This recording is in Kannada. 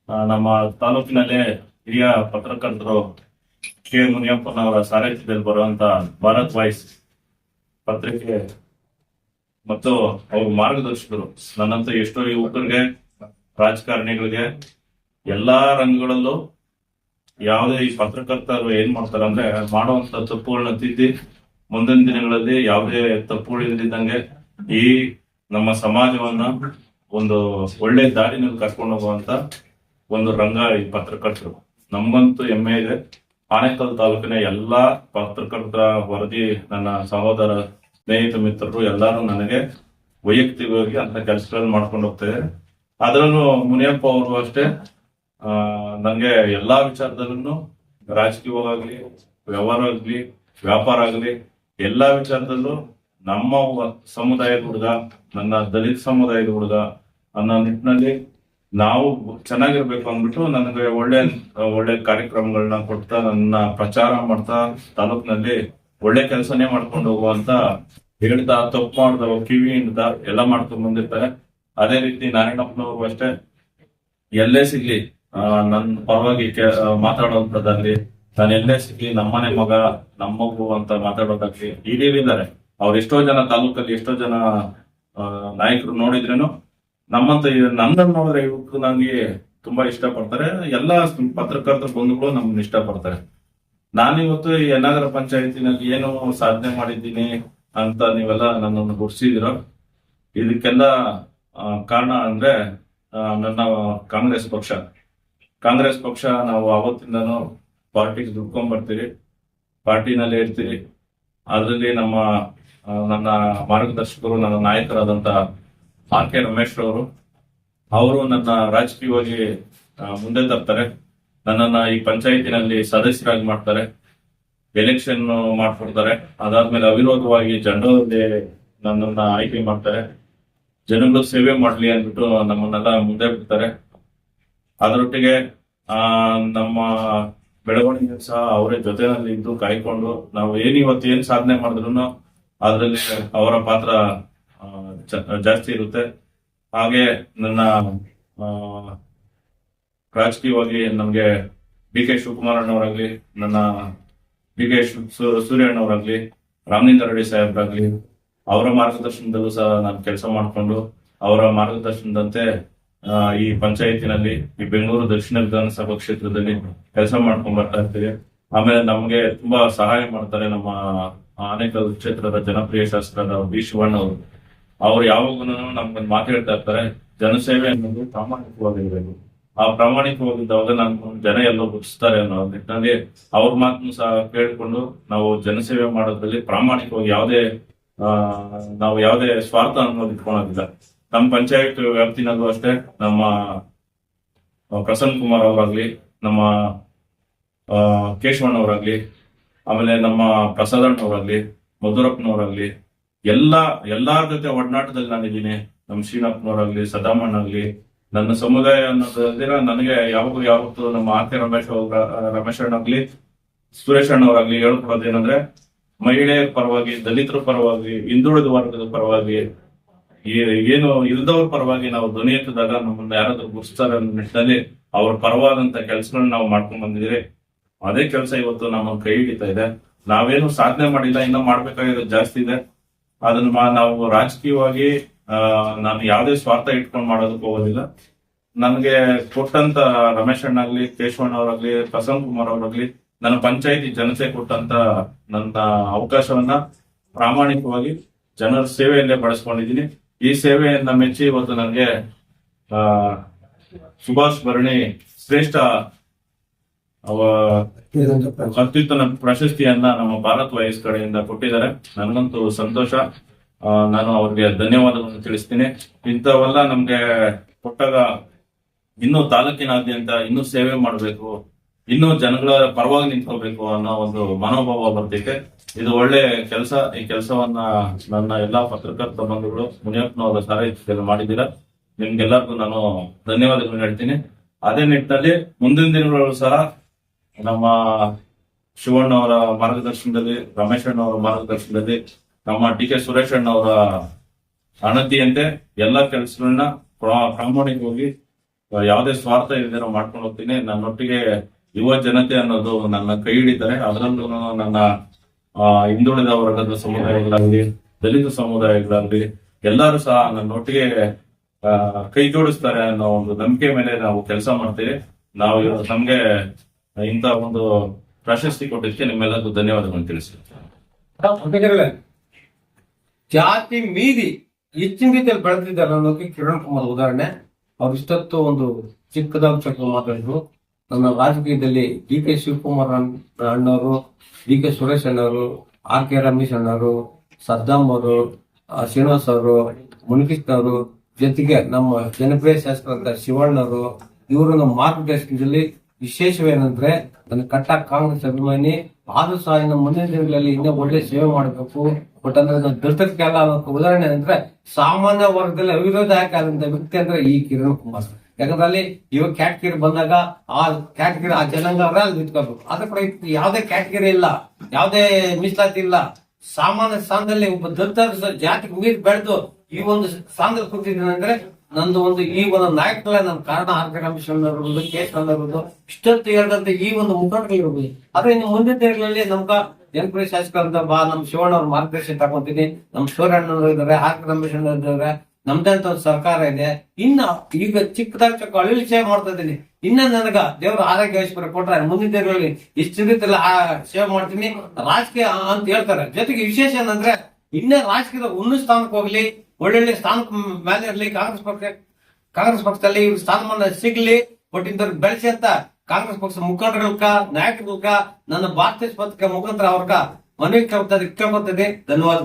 ನಮ್ಮ ತಾಲೂಕಿನಲ್ಲೇ ಹಿರಿಯ ಪತ್ರಕರ್ತರು ಕೆ ಮುನಿಯಪ್ಪನವರ ಸಾರಥ್ಯದಲ್ಲಿ ಬರುವಂತ ಭಾರತ್ ವಾಯ್ಸ್ ಪತ್ರಿಕೆ ಮತ್ತು ಅವ್ರ ಮಾರ್ಗದರ್ಶಕರು ನನ್ನಂತ ಎಷ್ಟೋ ಯುವಕರಿಗೆ, ರಾಜಕಾರಣಿಗಳಿಗೆ ಎಲ್ಲಾ ರಂಗಗಳಲ್ಲೂ ಯಾವುದೇ ಈ ಪತ್ರಕರ್ತರು ಏನ್ ಮಾಡ್ತಾರೆ ಅಂದ್ರೆ ಮಾಡುವಂತ ತಪ್ಪುಗಳನ್ನ ತಿದ್ದಿ ಮುಂದಿನ ದಿನಗಳಲ್ಲಿ ಯಾವುದೇ ತಪ್ಪುಗಳಿಲ್ಲದಂಗೆ ಈ ನಮ್ಮ ಸಮಾಜವನ್ನ ಒಂದು ಒಳ್ಳೆ ದಾರಿನಲ್ಲಿ ಕರ್ಕೊಂಡು ಹೋಗುವಂತ ಒಂದು ರಂಗ ಈ ಪತ್ರಕರ್ತರು. ನಮಗಂತೂ ಹೆಮ್ಮೆ ಇದೆ. ಆನೇಕಲ್ ತಾಲೂಕಿನ ಎಲ್ಲಾ ಪತ್ರಕರ್ತರ ವರದಿ, ನನ್ನ ಸಹೋದರ ಸ್ನೇಹಿತ ಮಿತ್ರರು ಎಲ್ಲರೂ ನನಗೆ ವೈಯಕ್ತಿಕವಾಗಿ ಅಂತ ಕೆಲಸಗಳನ್ನು ಮಾಡ್ಕೊಂಡು ಹೋಗ್ತಾರೆ. ಅದರಲ್ಲೂ ಮುನಿಯಪ್ಪ ಅವರು ಅಷ್ಟೇ ನಂಗೆ ಎಲ್ಲಾ ವಿಚಾರದಲ್ಲೂ, ರಾಜಕೀಯವಾಗಲಿ, ವ್ಯವಹಾರ ಆಗ್ಲಿ, ವ್ಯಾಪಾರ ಆಗಲಿ, ಎಲ್ಲಾ ವಿಚಾರದಲ್ಲೂ ನಮ್ಮ ಸಮುದಾಯದ ಹುಡುಗ, ನನ್ನ ದಲಿತ ಸಮುದಾಯದ ಹುಡುಗ ಅನ್ನೋ ನಿಟ್ಟಿನಲ್ಲಿ ನಾವು ಚೆನ್ನಾಗಿರ್ಬೇಕು ಅಂದ್ಬಿಟ್ಟು ನನಗೆ ಒಳ್ಳೆ ಕಾರ್ಯಕ್ರಮಗಳನ್ನ ಕೊಡ್ತಾ, ನನ್ನ ಪ್ರಚಾರ ಮಾಡ್ತಾ, ತಾಲೂಕಿನಲ್ಲಿ ಒಳ್ಳೆ ಕೆಲಸನೇ ಮಾಡ್ಕೊಂಡು ಹೋಗುವಂತ ಹೇಳ್ತಾ, ತಪ್ಪು ಮಾಡ್ದ ಕಿವಿ ಹಿಂಡ್ತಾ ಎಲ್ಲ ಮಾಡ್ಕೊಂಡು ಬಂದಿರ್ತಾರೆ. ಅದೇ ರೀತಿ ನಾರಾಯಣಪ್ಪನವರು ಅಷ್ಟೇ ಎಲ್ಲೇ ಸಿಗ್ಲಿ ನನ್ನ ಪರವಾಗಿ ಮಾತಾಡುವಂತದ್ದಲ್ಲಿ, ನಾನು ಎಲ್ಲೇ ಸಿಗ್ಲಿ ನಮ್ಮನೆ ಮಗ, ನಮ್ಮ ಮಗು ಅಂತ ಮಾತಾಡೋದಾಗ್ಲಿ ಹಿರಿಯರಿದ್ದಾರೆ. ಅವ್ರು ಎಷ್ಟೋ ಜನ ತಾಲೂಕಲ್ಲಿ ಎಷ್ಟೋ ಜನ ನಾಯಕರು ನೋಡಿದ್ರೇನು ನಮ್ಮಂತ ನನ್ನನ್ನು ನೋಡಿದ್ರೆ ಇವತ್ತು ನನಗೆ ತುಂಬಾ ಇಷ್ಟ ಪಡ್ತಾರೆ. ಎಲ್ಲಾ ಪತ್ರಕರ್ತರ ಬಂಧುಗಳು ನಮ್ಮನ್ನ ಇಷ್ಟ ಪಡ್ತಾರೆ. ನಾನಿವತ್ತು ಈ ಯನ್ನಗರ ಪಂಚಾಯತಿನಲ್ಲಿ ಏನು ಸಾಧನೆ ಮಾಡಿದ್ದೀನಿ ಅಂತ ನೀವೆಲ್ಲ ನನ್ನನ್ನು ಗುರ್ಸಿದಿರೋ, ಇದಕ್ಕೆಲ್ಲ ಕಾರಣ ಅಂದ್ರೆ ನನ್ನ ಕಾಂಗ್ರೆಸ್ ಪಕ್ಷ ನಾವು ಅವತ್ತಿಂದನೂ ಪಾರ್ಟಿಗೆ ದುಡ್ಕೊಂಡ್ ಬರ್ತೀರಿ, ಪಾರ್ಟಿನಲ್ಲಿ ಇರ್ತೀರಿ. ಅದರಲ್ಲಿ ನನ್ನ ಮಾರ್ಗದರ್ಶಕರು, ನನ್ನ ನಾಯಕರಾದಂತ R.K. ರಮೇಶ್ ಅವರು ನನ್ನ ರಾಜಕೀಯವಾಗಿ ಮುಂದೆ ತರ್ತಾರೆ. ನನ್ನನ್ನ ಈ ಪಂಚಾಯತಿನಲ್ಲಿ ಸದಸ್ಯರಾಗಿ ಮಾಡ್ತಾರೆ, ಎಲೆಕ್ಷನ್ ಮಾಡ್ಕೊಡ್ತಾರೆ. ಅದಾದ್ಮೇಲೆ ಅವಿರೋಧವಾಗಿ ಜನರಲ್ಲಿ ನನ್ನನ್ನ ಆಯ್ಕೆ ಮಾಡ್ತಾರೆ. ಜನಗಳು ಸೇವೆ ಮಾಡ್ಲಿ ಅಂದ್ಬಿಟ್ಟು ನಮ್ಮನ್ನೆಲ್ಲ ಮುಂದೆ ಬಿಡ್ತಾರೆ. ಅದರೊಟ್ಟಿಗೆ ನಮ್ಮ ಬೆಳವಣಿಗೆ ಸಹ ಅವರೇ ಜೊತೆನಲ್ಲಿ ಇದ್ದು ಕಾಯ್ಕೊಂಡು, ನಾವು ಇವತ್ತು ಏನ್ ಸಾಧನೆ ಮಾಡಿದ್ರು ಅದರಲ್ಲಿ ಅವರ ಪಾತ್ರ ಜಾಸ್ತಿ ಇರುತ್ತೆ. ಹಾಗೆ ನನ್ನ ರಾಜಕೀಯವಾಗಿ ನಮ್ಗೆ ಡಿ ಕೆ ಶಿವಕುಮಾರಣ್ಣವರಾಗ್ಲಿ, ನನ್ನ ಡಿ ಕೆ ಸೂರ್ಯಣ್ಣವರಾಗ್ಲಿ, ರಾಮಲಿಂಗ ರೆಡ್ಡಿ ಸಾಹೇಬ್ರಾಗ್ಲಿ, ಅವರ ಮಾರ್ಗದರ್ಶನದಲ್ಲೂ ಸಹ ನಾನು ಕೆಲಸ ಮಾಡಿಕೊಂಡು ಅವರ ಮಾರ್ಗದರ್ಶನದಂತೆ ಈ ಪಂಚಾಯತಿನಲ್ಲಿ, ಈ ಬೆಂಗಳೂರು ದಕ್ಷಿಣ ವಿಧಾನಸಭಾ ಕ್ಷೇತ್ರದಲ್ಲಿ ಕೆಲಸ ಮಾಡ್ಕೊಂಡ್ ಬರ್ತಾ ಇರ್ತೀವಿ. ಆಮೇಲೆ ನಮ್ಗೆ ತುಂಬಾ ಸಹಾಯ ಮಾಡ್ತಾರೆ ನಮ್ಮ ಆನೇಕಲ್ ಕ್ಷೇತ್ರದ ಜನಪ್ರಿಯ ಶಾಸಕರಾದ ಬಿ ಶಿವಣ್ಣ ಅವರು. ಅವ್ರು ಯಾವಾಗೂ ನಮ್ಗೊಂದು ಮಾತು ಹೇಳ್ತಾ ಇರ್ತಾರೆ, ಜನಸೇವೆ ಅನ್ನೋದು ಪ್ರಾಮಾಣಿಕವಾಗಿರ್ಬೇಕು. ಆ ಪ್ರಾಮಾಣಿಕವಾಗಿದ್ದಾಗ ನಾನು ಜನ ಎಲ್ಲೋ ಗುರುತಿಸ್ತಾರೆ ಅನ್ನೋ ನಿಟ್ಟಿನಲ್ಲಿ ಅವ್ರ ಮಾತನ್ನು ಸಹ ಕೇಳಿಕೊಂಡು ನಾವು ಜನಸೇವೆ ಮಾಡೋದ್ರಲ್ಲಿ ಪ್ರಾಮಾಣಿಕವಾಗಿ ನಾವು ಯಾವುದೇ ಸ್ವಾರ್ಥ ಅನ್ನೋದು ಇಟ್ಕೊಳೋದಿಲ್ಲ. ನಮ್ಮ ಪಂಚಾಯತ್ ವ್ಯಾಪ್ತಿನಲ್ಲೂ ಅಷ್ಟೇ ನಮ್ಮ ಪ್ರಸನ್ನ ಕುಮಾರ್ ಅವರಾಗ್ಲಿ, ನಮ್ಮ ಕೇಶವಣ್ಣವರಾಗ್ಲಿ, ಆಮೇಲೆ ನಮ್ಮ ಪ್ರಸಾದಣ್ಣವರಾಗ್ಲಿ, ಮಧುರಪ್ಪನವರಾಗ್ಲಿ, ಎಲ್ಲಾರ ಜೊತೆ ಒಡನಾಟದಲ್ಲಿ ನಾನಿದ್ದೀನಿ. ನಮ್ಮ ಶ್ರೀನಪ್ಪನವರಾಗ್ಲಿ, ಸದಾಮಣ್ಣಾಗ್ಲಿ, ನನ್ನ ಸಮುದಾಯ ಅನ್ನೋದಿನ ನನಗೆ ಯಾವತ್ತು ನಮ್ಮ R.K. ರಮೇಶ್ ಅಣ್ಣಾಗ್ಲಿ, ಸುರೇಶ್ ಅಣ್ಣವರಾಗ್ಲಿ ಹೇಳ್ಕೊಡೋದೇನಂದ್ರೆ, ಮಹಿಳೆಯರ ಪರವಾಗಿ, ದಲಿತರ ಪರವಾಗಿ, ಹಿಂದುಳಿದ ವರ್ಗದ ಪರವಾಗಿ, ಏನು ಇಲ್ದವ್ರ ಪರವಾಗಿ ನಾವು ಧ್ವನಿ ಎತ್ತಿದಾಗ ನಮ್ಮನ್ನ ಯಾರಾದ್ರೂ ಗುರುತಿಸ್ತಾರೆ ಅನ್ನೋ ನಿಟ್ಟಿನಲ್ಲಿ ಅವ್ರ ಪರವಾದಂತ ಕೆಲಸಗಳನ್ನ ನಾವು ಮಾಡ್ಕೊಂಡ್ ಬಂದಿದ್ದೀವಿ. ಅದೇ ಕೆಲಸ ಇವತ್ತು ನಮ್ಮ ಕೈ ಹಿಡಿತಾ ಇದೆ. ನಾವೇನು ಸಾಧನೆ ಮಾಡಿಲ್ಲ, ಇನ್ನ ಮಾಡ್ಬೇಕಾಗಿರೋದು ಜಾಸ್ತಿ ಇದೆ. ಅದನ್ನ ನಾವು ರಾಜಕೀಯವಾಗಿ ನಾನು ಯಾವುದೇ ಸ್ವಾರ್ಥ ಇಟ್ಕೊಂಡು ಮಾಡೋದಕ್ಕೆ ಹೋಗೋದಿಲ್ಲ. ನನ್ಗೆ ಕೊಟ್ಟಂತ ರಮೇಶ್ ಅಣ್ಣಾಗ್ಲಿ, ಕೇಶವಣ್ಣ ಅವರಾಗ್ಲಿ, ಪ್ರಸನ್ನ ಕುಮಾರ್ ಅವರಾಗ್ಲಿ, ನನ್ನ ಪಂಚಾಯತಿ ಜನತೆ ಕೊಟ್ಟಂತ ನನ್ನ ಅವಕಾಶವನ್ನ ಪ್ರಾಮಾಣಿಕವಾಗಿ ಜನರ ಸೇವೆಯಲ್ಲೇ ಬಳಸ್ಕೊಂಡಿದ್ದೀನಿ. ಈ ಸೇವೆಯನ್ನ ಮೆಚ್ಚಿ ಇವತ್ತು ನನಗೆ ಸುಭಾಷ್ ಭರಣಿ ಶ್ರೇಷ್ಠ ಅತ್ಯುತ್ತಮ ಪ್ರಶಸ್ತಿಯನ್ನ ನಮ್ಮ ಭಾರತ್ ವಾಯ್ಸ್ ಕಡೆಯಿಂದ ಕೊಟ್ಟಿದ್ದಾರೆ. ನನಗಂತೂ ಸಂತೋಷ. ನಾನು ಅವ್ರಿಗೆ ಧನ್ಯವಾದಗಳನ್ನು ತಿಳಿಸ್ತೀನಿ. ಇಂಥವೆಲ್ಲ ನಮ್ಗೆ ಕೊಟ್ಟಾಗ ಇನ್ನೂ ತಾಲೂಕಿನಾದ್ಯಂತ ಇನ್ನೂ ಸೇವೆ ಮಾಡಬೇಕು, ಇನ್ನೂ ಜನಗಳ ಪರವಾಗಿ ನಿಂತ್ಕೋಬೇಕು ಅನ್ನೋ ಒಂದು ಮನೋಭಾವ ಬರ್ತೈತೆ. ಇದು ಒಳ್ಳೆ ಕೆಲಸ. ಈ ಕೆಲಸವನ್ನ ನನ್ನ ಎಲ್ಲಾ ಪತ್ರಕರ್ತ ಬಂಧುಗಳು ಮುನಿಯಪ್ಪನವರ ಸಾರಥ್ಯದಲ್ಲಿ ಮಾಡಿದ್ದೀರಾ. ನಿಮ್ಗೆಲ್ಲರಿಗೂ ನಾನು ಧನ್ಯವಾದಗಳು ಹೇಳ್ತೀನಿ. ಅದೇ ನಿಟ್ಟಿನಲ್ಲಿ ಮುಂದಿನ ದಿನಗಳಲ್ಲೂ ಸಹ ನಮ್ಮ ಶಿವಣ್ಣ ಅವರ ಮಾರ್ಗದರ್ಶನದಲ್ಲಿ, ರಮೇಶ್ ಅಣ್ಣ ಅವರ ಮಾರ್ಗದರ್ಶನದಲ್ಲಿ, ನಮ್ಮ ಡಿ ಕೆ ಸುರೇಶ್ ಅಣ್ಣ ಅವರ ಅಣತಿಯಂತೆ ಎಲ್ಲಾ ಕೆಲಸಗಳನ್ನ ಪ್ರಾಮಾಣಿಕವಾಗಿ ಯಾವುದೇ ಸ್ವಾರ್ಥ ಇಲ್ದಿರೋ ಮಾಡ್ಕೊಂಡು ಹೋಗ್ತೀನಿ. ನನ್ನೊಟ್ಟಿಗೆ ಯುವ ಜನತೆ ಅನ್ನೋದು ನನ್ನ ಕೈ ಹಿಡಿತಾರೆ. ಅದರಲ್ಲೂ ನನ್ನ ಹಿಂದುಳಿದ ವರ್ಗದ ಸಮುದಾಯಗಳಾಗ್ಲಿ, ದಲಿತ ಸಮುದಾಯಗಳಾಗ್ಲಿ ಎಲ್ಲರೂ ಸಹ ನನ್ನೊಟ್ಟಿಗೆ ಕೈ ಜೋಡಿಸ್ತಾರೆ ಅನ್ನೋ ಒಂದು ನಂಬಿಕೆ ಮೇಲೆ ನಾವು ಕೆಲಸ ಮಾಡ್ತೀವಿ. ನಾವು ನಮ್ಗೆ ಇಂಥ ಒಂದು ಪ್ರಶಸ್ತಿ ಕೊಟ್ಟಿದ್ದಕ್ಕೆ ನಿಮ್ಮೆಲ್ಲರಿಗೂ ಧನ್ಯವಾದಗಳನ್ನು ತಿಳಿಸ್ತೀನಿ. ಜಾತಿ ಮೀರಿ ಹೆಚ್ಚಿನ ರೀತಿಯಲ್ಲಿ ಬೆಳೆದಿದ್ದಾರೆ ಅನ್ನೋಕೆ ಕಿರಣ್ ಕುಮಾರ್ ಉದಾಹರಣೆ. ಅವ್ರು ಇಷ್ಟೊತ್ತು ಒಂದು ಚಿಕ್ಕದಾಗಿ ಮಾತಾಡಿದ್ರು. ನನ್ನ ರಾಜಕೀಯದಲ್ಲಿ ಡಿ ಕೆ ಶಿವಕುಮಾರ್ ಅಣ್ಣವರು, ಡಿ ಕೆ ಸುರೇಶ್ ಅಣ್ಣವರು, ಆರ್ ಕೆ ರಮೇಶ್ ಅಣ್ಣವರು, ಸದ್ದಾಂ ಅವರು, ಶ್ರೀನಿವಾಸ್ ಅವರು, ಮುನಿಕೃಷ್ಣ ಅವರು, ಜೊತೆಗೆ ನಮ್ಮ ಜನಪ್ರಿಯ ಶಾಸಕರಾದ ಶಿವಣ್ಣವರು, ಇವರ ಮಾರ್ಗದರ್ಶನದಲ್ಲಿ ವಿಶೇಷವೇನೆಂದ್ರೆ ನನ್ನ ಕಟ್ಟ ಕಾಂಗ್ರೆಸ್ ಅಭಿಮಾನಿ. ಆದ್ರೂ ಸಹ ಇನ್ನು ಮುಂದಿನ ದಿನಗಳಲ್ಲಿ ಇನ್ನೂ ಒಳ್ಳೆ ಸೇವೆ ಮಾಡಬೇಕು. ಬಟ್ ಅಂದ್ರೆ ನಾನು ದೃಢತೆಲ್ಲ ಉದಾಹರಣೆ ಅಂದ್ರೆ ಸಾಮಾನ್ಯ ವರ್ಗದಲ್ಲಿ ಅವಿರೋಧ ಆದಂತ ವ್ಯಕ್ತಿ ಅಂದ್ರೆ ಈ ಕಿರಣ್ ಕುಮಾರ್. ಯಾಕಂದ್ರೆ ಅಲ್ಲಿ ಇವಾಗ ಕ್ಯಾಟಗಿರಿ ಬಂದಾಗ ಆ ಕ್ಯಾಟಗಿರಿ ಆ ಜನಾಂಗ ಅವರೇ ಅಲ್ಲಿ ನಿಂತ್ಕೋಬೇಕು. ಅದ್ರ ಕೂಡ ಯಾವುದೇ ಕ್ಯಾಟಗಿರಿ ಇಲ್ಲ, ಯಾವುದೇ ಮೀಸಲಾತಿ ಇಲ್ಲ. ಸಾಮಾನ್ಯ ಸ್ಥಾನದಲ್ಲಿ ಒಬ್ಬ ದಲಿತ ಜಾತಿಗೆ ಮೀರಿ ಬೆಳೆದು ಈ ಒಂದು ಸ್ಥಾನದಲ್ಲಿ ಕೂತಿದ್ದೀನಿ ಅಂದ್ರೆ ನಂದು ಒಂದು ಈ ಒಂದು ನಾಯಕಗಳ ನನ್ನ ಕಾರಣ ಆರ್ ಕೆ ರಮೇಶ್ ಇರ್ಬೋದು, ಕೆ ಇರ್ಬೋದು, ಇಷ್ಟೊತ್ತು ಹೇಳಿದಂತೆ ಈ ಒಂದು ಮುಖಂಡಗಳಿರ್ಬೋದು. ಆದ್ರೆ ಇನ್ನು ಮುಂದಿನ ದಿನಗಳಲ್ಲಿ ನಮ್ಗ ಜನಪ್ರಿಯ ಶಾಸಕರಂತ ನಮ್ಮ ಶಿವಣ್ಣ ಅವ್ರ ಮಾರ್ಗದರ್ಶನ ತಗೊಂತೀನಿ. ನಮ್ ಸೂರ್ಯಣ್ಣವರು ಇದಾರೆ, ಆರ್ ಕೆ ರಮೇಶ್ ಇದಾರೆ, ನಮ್ದೇ ಅಂತ ಒಂದು ಸರ್ಕಾರ ಇದೆ. ಇನ್ನ ಈಗ ಚಿಕ್ಕದಾಗಿ ಅಳಿಲಿ ಸೇವೆ ಮಾಡ್ತಾ ಇದ್ದೀನಿ. ಇನ್ನ ನನಗ ದೇವ್ರ ಆರೋಗ್ಯ ಐಶ್ವರ್ಯ ಕೊಟ್ರೆ ಮುಂದಿನ ದಿನಗಳಲ್ಲಿ ಇಷ್ಟು ರೀತಿಯಲ್ಲಿ ಸೇವೆ ಮಾಡ್ತೀನಿ ರಾಜಕೀಯ ಅಂತ ಹೇಳ್ತಾರೆ. ಜೊತೆಗೆ ವಿಶೇಷ ಏನಂದ್ರೆ ಇನ್ನೇ ರಾಜಕೀಯದ ಉನ್ನತ ಸ್ಥಾನಕ್ಕೆ ಹೋಗ್ಲಿ, ಒಳ್ಳೊಳ್ಳೆ ಸ್ಥಾನಕ್ಕೆ ಮೇಲೆ ಇರಲಿ, ಕಾಂಗ್ರೆಸ್ ಪಕ್ಷದಲ್ಲಿ ಇವ್ರ ಸ್ಥಾನಮಾನ ಸಿಗ್ಲಿ, ಬಟ್ ಇಂಥವ್ರಿಗೆ ಬೆಳೆಸಿ ಅಂತ ಕಾಂಗ್ರೆಸ್ ಪಕ್ಷ ಮುಖಂಡರಲ್ಕ ನಾಯಕರಲ್ಕ ನನ್ನ ಭಾರತೀಯ ಪತ್ರಿಕೆ ಮುಖಾಂತರ ಅವ್ರಗ ಮನವಿ ಕೇಳ್ಕೊತದೆ. ಧನ್ಯವಾದ.